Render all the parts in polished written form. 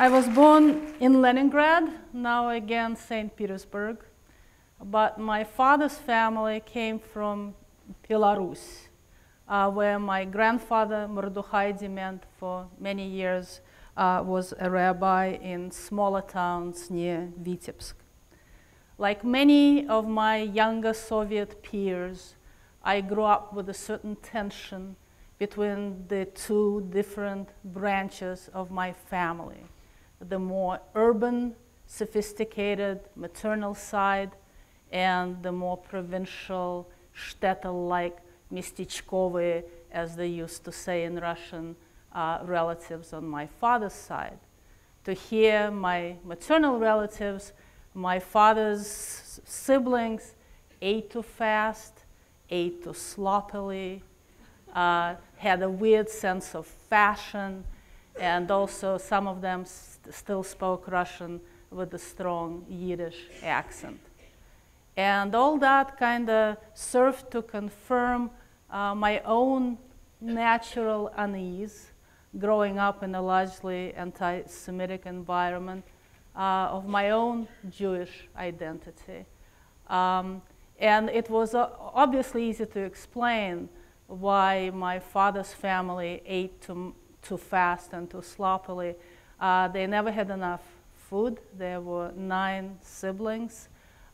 I was born in Leningrad, now again St. Petersburg, but my father's family came from Belarus, where my grandfather, Margo Diment, for many years was a rabbi in smaller towns near Vitebsk. Like many of my younger Soviet peers, I grew up with a certain tension between the two different branches of my family. The more urban, sophisticated maternal side, and the more provincial, Shtetl-like, местечковые, as they used to say in Russian, relatives on my father's side. To hear my maternal relatives, my father's siblings ate too fast, ate too sloppily, had a weird sense of fashion, and also some of them still spoke Russian with a strong Yiddish accent. And all that kind of served to confirm my own natural unease growing up in a largely anti-Semitic environment of my own Jewish identity. And it was obviously easy to explain why my father's family ate too fast and too sloppily. They never had enough food. There were 9 siblings.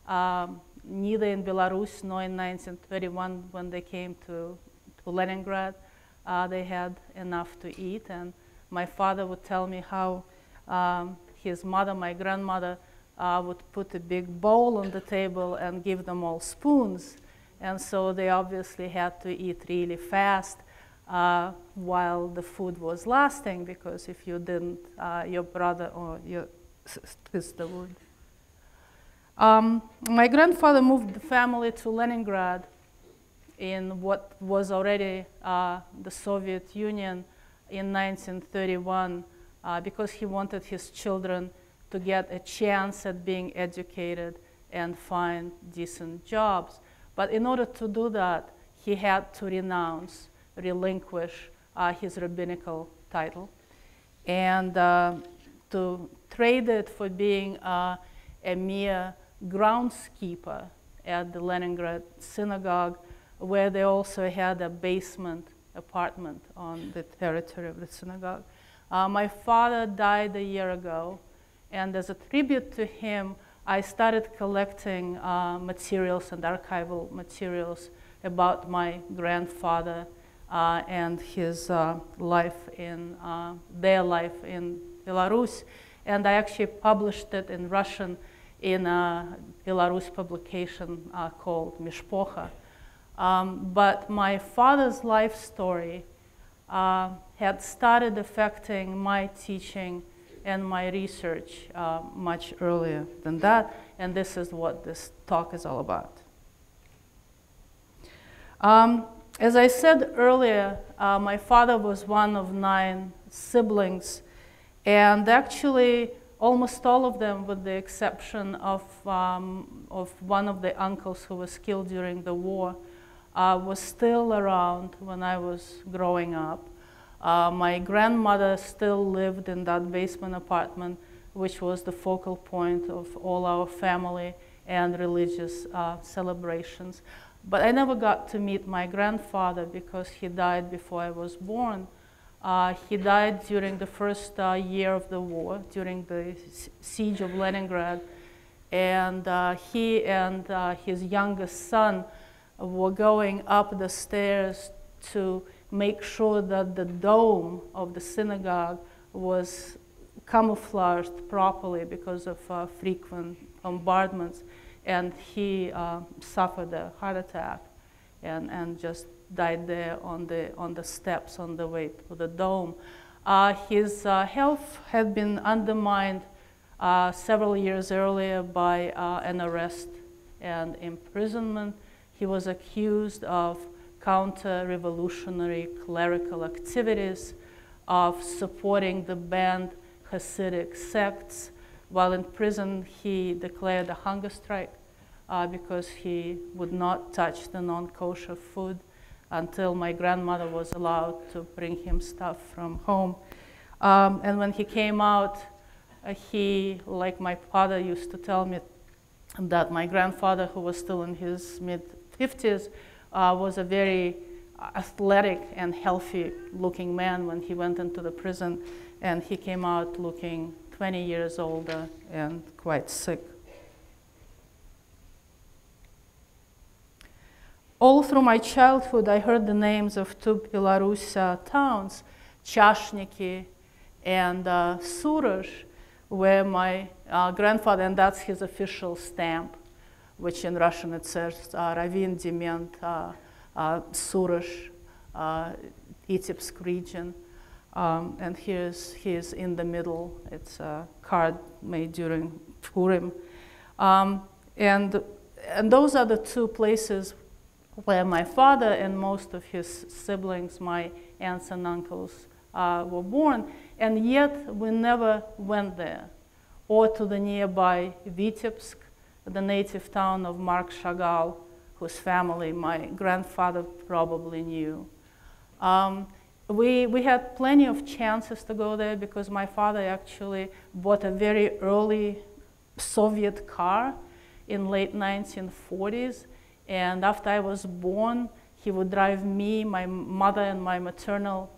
Neither in Belarus nor in 1931 when they came to Leningrad, they had enough to eat. And my father would tell me how his mother, my grandmother, would put a big bowl on the table and give them all spoons. And so they obviously had to eat really fast while the food was lasting, because if you didn't, your brother or your sister would. My grandfather moved the family to Leningrad in what was already the Soviet Union in 1931 because he wanted his children to get a chance at being educated and find decent jobs. But in order to do that, he had to relinquish his rabbinical title and to trade it for being a mere groundskeeper at the Leningrad synagogue, where they also had a basement apartment on the territory of the synagogue. My father died a year ago, and as a tribute to him, I started collecting materials and archival materials about my grandfather and his life in their life in Belarus, and I actually published it in Russian in a Belarus publication called Mishpokha. But my father's life story had started affecting my teaching and my research much earlier than that, and this is what this talk is all about. As I said earlier, my father was one of 9 siblings, and actually almost all of them, with the exception of one of the uncles who was killed during the war, was still around when I was growing up. My grandmother still lived in that basement apartment, which was the focal point of all our family and religious celebrations. But I never got to meet my grandfather because he died before I was born. He died during the first year of the war, during the siege of Leningrad. And he and his youngest son were going up the stairs to make sure that the dome of the synagogue was camouflaged properly because of frequent bombardments. And he suffered a heart attack and just died there on the steps on the way to the dome. His health had been undermined several years earlier by an arrest and imprisonment. He was accused of counter-revolutionary clerical activities, of supporting the banned Hasidic sects. While in prison, he declared a hunger strike because he would not touch the non-kosher food until my grandmother was allowed to bring him stuff from home. And when he came out, he, like my father, used to tell me that my grandfather, who was still in his mid-50s, was a very athletic and healthy-looking man when he went into the prison, and he came out looking 20 years older and quite sick. All through my childhood, I heard the names of two Belarus towns, Chashniki and Surush, where my grandfather, and that's his official stamp, which in Russian it says Ravin Diment, Surush, Vitebsk region. And he is in the middle. It's a card made during Purim. And those are the two places where my father and most of his siblings, my aunts and uncles, were born. And yet we never went there, or to the nearby Vitebsk, the native town of Marc Chagall, whose family my grandfather probably knew. We had plenty of chances to go there because my father actually bought a very early Soviet car in late 1940s. And after I was born, he would drive me, my mother, and my maternal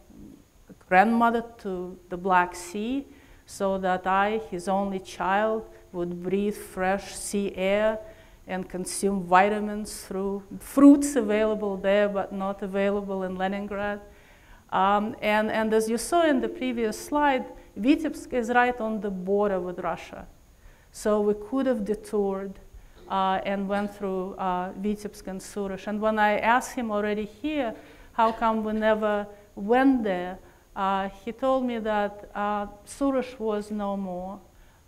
grandmother to the Black Sea so that I, his only child, would breathe fresh sea air and consume vitamins through fruits available there but not available in Leningrad. And as you saw in the previous slide, Vitebsk is right on the border with Russia. So we could have detoured and went through Vitebsk and Surush. And when I asked him already here, how come we never went there, he told me that Surush was no more.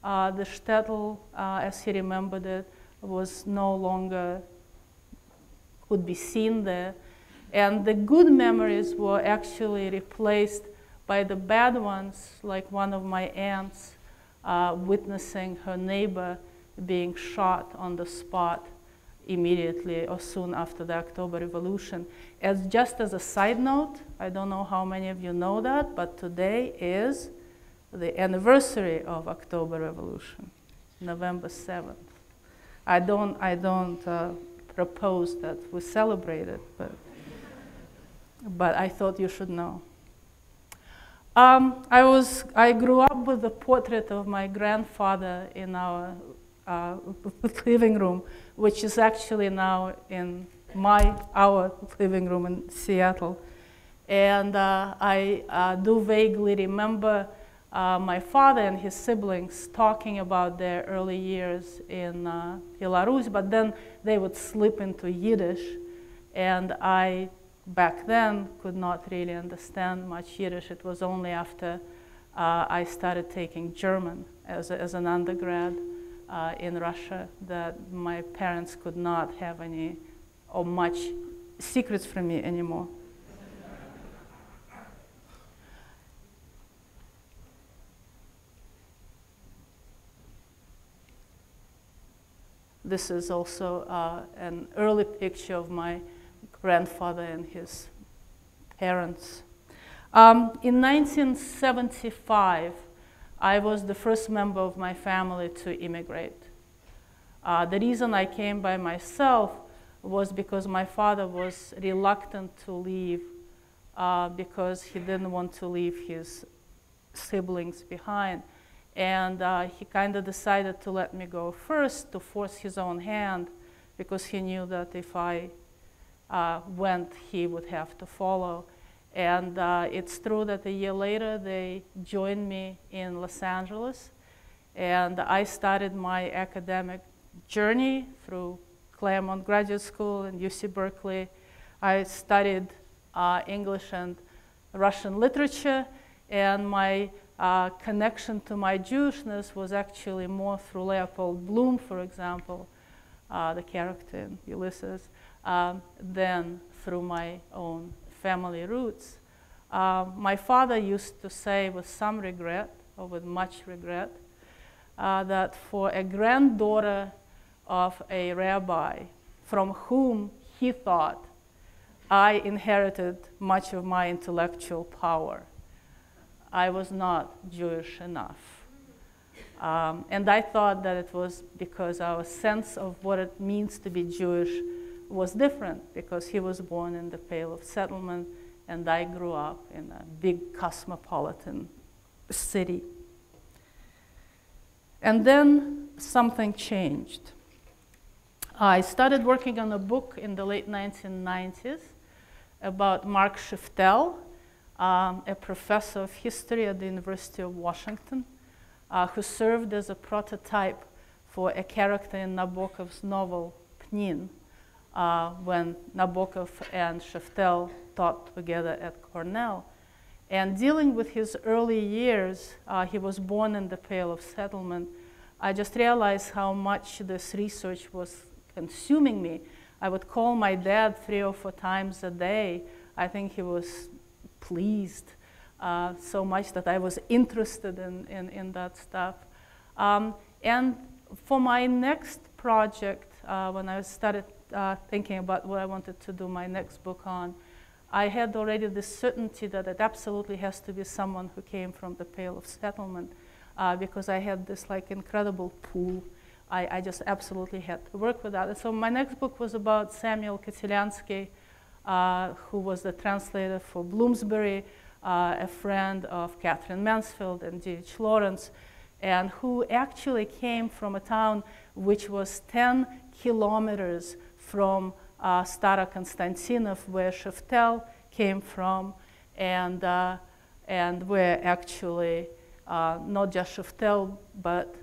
The Shtetl, as he remembered it, was no longer, could be seen there. And the good memories were actually replaced by the bad ones, like one of my aunts witnessing her neighbor being shot on the spot immediately or soon after the October Revolution. Just as a side note, I don't know how many of you know that, but today is the anniversary of October Revolution, November 7th. I don't propose that we celebrate it, but I thought you should know. I grew up with the portrait of my grandfather in our living room, which is actually now in our living room in Seattle. And I do vaguely remember my father and his siblings talking about their early years in Belarus, but then they would slip into Yiddish, and I, back then, could not really understand much Yiddish. It was only after I started taking German as an undergrad in Russia that my parents could not have any or much secrets from me anymore. This is also an early picture of my grandfather and his parents. In 1975, I was the first member of my family to immigrate. The reason I came by myself was because my father was reluctant to leave because he didn't want to leave his siblings behind. And he kind of decided to let me go first to force his own hand because he knew that if I went, he would have to follow. And it's true that a year later, they joined me in Los Angeles. And I started my academic journey through Claremont Graduate School and UC Berkeley. I studied English and Russian literature, and my connection to my Jewishness was actually more through Leopold Bloom, for example, the character in Ulysses, than through my own family roots. My father used to say with some regret, or with much regret, that for a granddaughter of a rabbi from whom he thought I inherited much of my intellectual power, I was not Jewish enough. And I thought that it was because our sense of what it means to be Jewish was different, because he was born in the Pale of Settlement and I grew up in a big cosmopolitan city. And then something changed. I started working on a book in the late 1990s about Marc Szeftel, a professor of history at the University of Washington, who served as a prototype for a character in Nabokov's novel Pniniad, when Nabokov and Szeftel taught together at Cornell. And dealing with his early years, he was born in the Pale of Settlement, I just realized how much this research was consuming me. I would call my dad 3 or 4 times a day. I think he was pleased so much that I was interested in that stuff. And for my next project, when I started thinking about what I wanted to do my next book on, I had already the certainty that it absolutely has to be someone who came from the Pale of Settlement, because I had this like incredible pool. I just absolutely had to work with that. And so my next book was about Samuel Koteliansky, who was the translator for Bloomsbury, a friend of Catherine Mansfield and D.H. Lawrence, and who actually came from a town which was 10 kilometers from Stara Konstantinov, where Szeftel came from, and where actually not just Szeftel, but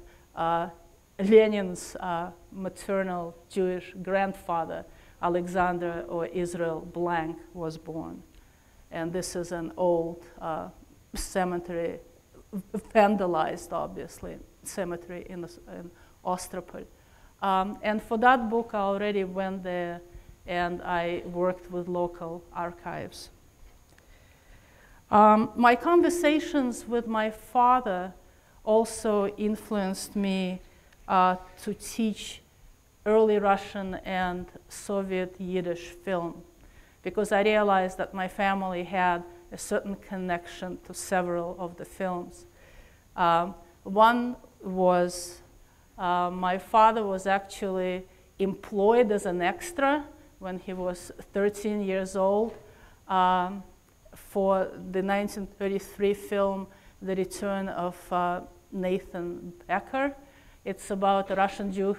Lenin's maternal Jewish grandfather, Alexander or Israel Blank, was born. And this is an old cemetery, vandalized, obviously, cemetery in Ostropol. And for that book, I already went there and I worked with local archives. My conversations with my father also influenced me to teach early Russian and Soviet Yiddish film, because I realized that my family had a certain connection to several of the films. One was my father was actually employed as an extra when he was 13 years old for the 1933 film, The Return of Nathan Becker. It's about a Russian Jew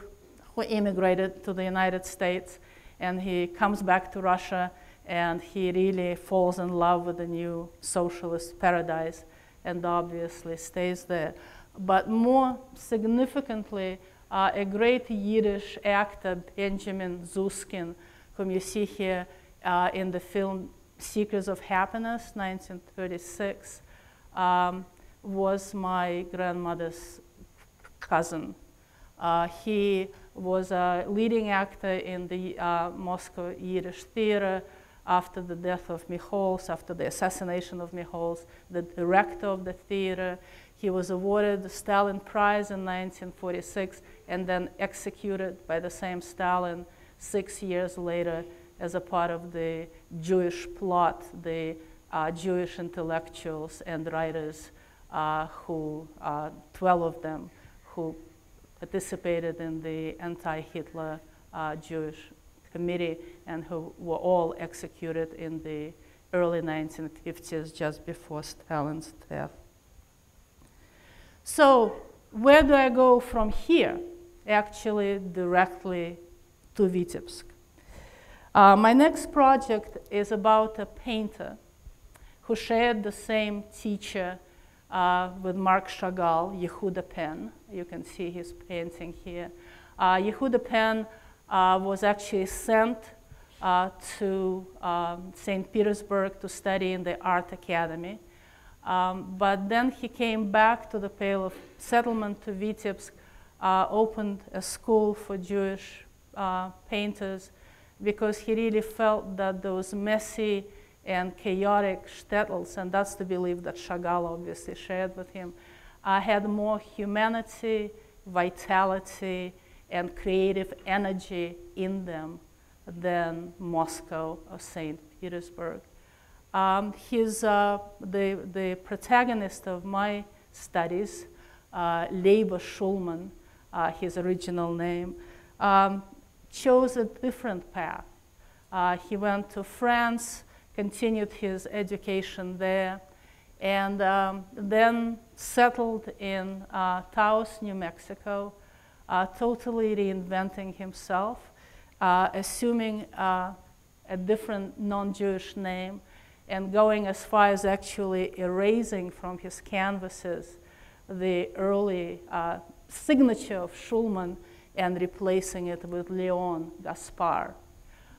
who immigrated to the United States, and he comes back to Russia, and he really falls in love with the new socialist paradise, and obviously stays there. But more significantly, a great Yiddish actor, Benjamin Zuskin, whom you see here in the film Secrets of Happiness, 1936, was my grandmother's cousin. He was a leading actor in the Moscow Yiddish theater after the death of Michols, after the assassination of Michols, the director of the theater. He was awarded the Stalin Prize in 1946 and then executed by the same Stalin 6 years later as a part of the Jewish plot, the Jewish intellectuals and writers who, 12 of them, who participated in the anti-Hitler Jewish committee and who were all executed in the early 1950s, just before Stalin's death. So where do I go from here? Actually, directly to Vitebsk. My next project is about a painter who shared the same teacher with Marc Chagall, Yehuda Pen. You can see his painting here. Yehuda Pen was actually sent to St. Petersburg to study in the Art Academy. But then he came back to the Pale of Settlement, to Vitebsk, opened a school for Jewish painters, because he really felt that those messy and chaotic Shtetls, and that's the belief that Chagall obviously shared with him, had more humanity, vitality, and creative energy in them than Moscow or St. Petersburg. He's the protagonist of my studies, Leiber Schulman, his original name, chose a different path. He went to France, continued his education there, and then settled in Taos, New Mexico, totally reinventing himself, assuming a different non-Jewish name, and going as far as actually erasing from his canvases the early signature of Schulman and replacing it with Leon Gaspar.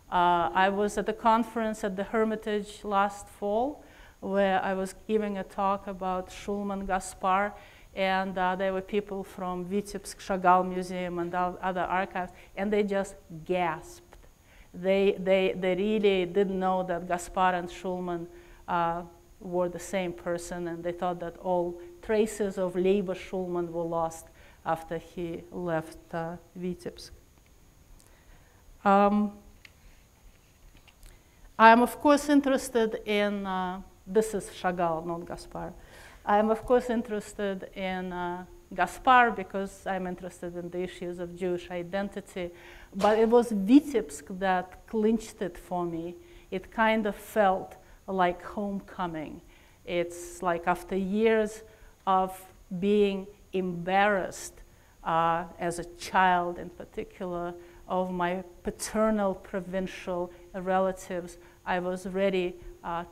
I was at a conference at the Hermitage last fall where I was giving a talk about Schulman Gaspar, and there were people from Vitebsk Chagall Museum and other archives, and they just gasped. They really didn't know that Gaspar and Schulman were the same person, and they thought that all traces of Leiber Schulman were lost after he left Vitebsk. I am, of course, interested in, this is Chagall, not Gaspar. I am, of course, interested in Gaspar because I'm interested in the issues of Jewish identity. But it was Vitebsk that clinched it for me. It kind of felt like homecoming. It's like after years of being embarrassed as a child in particular of my paternal provincial relatives, I was ready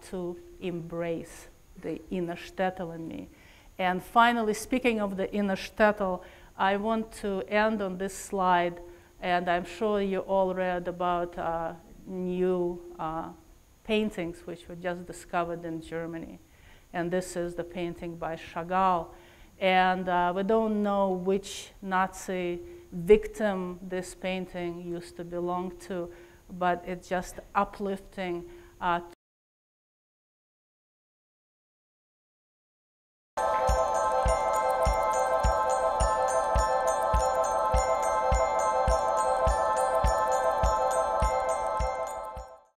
to embrace the inner Shtetl in me. And finally, speaking of the inner Shtetl, I want to end on this slide, and I'm sure you all read about new paintings which were just discovered in Germany. And this is the painting by Chagall. And we don't know which Nazi victim this painting used to belong to, but it's just uplifting